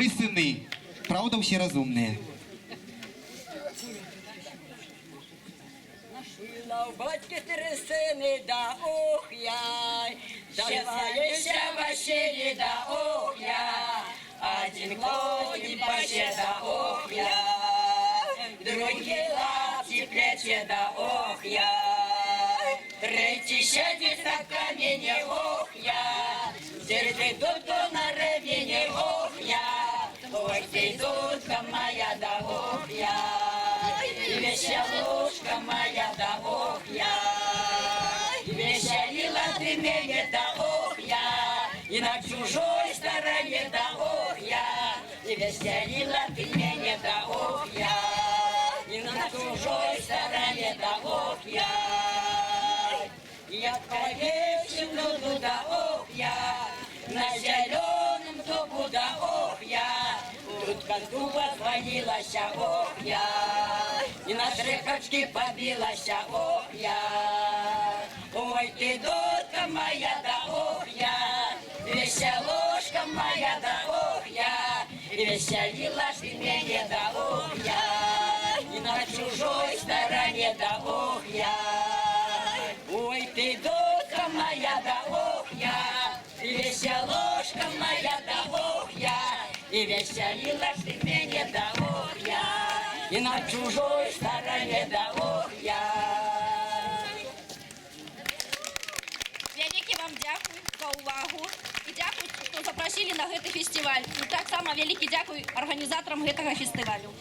ви сини. Правда, всі розумні. На батьки три сини, да ох я, Давайся вообще, да ох я, один клоун паще, да ох я, другий лапти плече, да ох я, третий сядет на камне, ох я, сердце на ревне, ох я, ой, ты дудка моя, да ох я. Веселушка моя, да ох я, веселила ты меня, да ох я, и на чужой стороне, да ох я, и веселила ты меня, да ох я, и на чужой стороне, да ох я, я повесил дуду, да ох я, на зеленом дубу, да ох я, тут как дуба звонилась, ох я. И на шрекочке побилась, ох я. Ой, ты дудка моя, да ох я. Веселушка моя, да ох я. И веселила ты меня, да ох я. И на чужой стороне, да ох я. Ой, ты дудка моя, да ох я. И веселушка моя, да ох я. И веселила ты меня, да ох я. И на чужой стороне, да ох я. Вялікі вам дякую за увагу і дякую, што запрасілі на гэты фестываль. І таксама вялікі дзякуй арганізатарам гэтага фестывалю.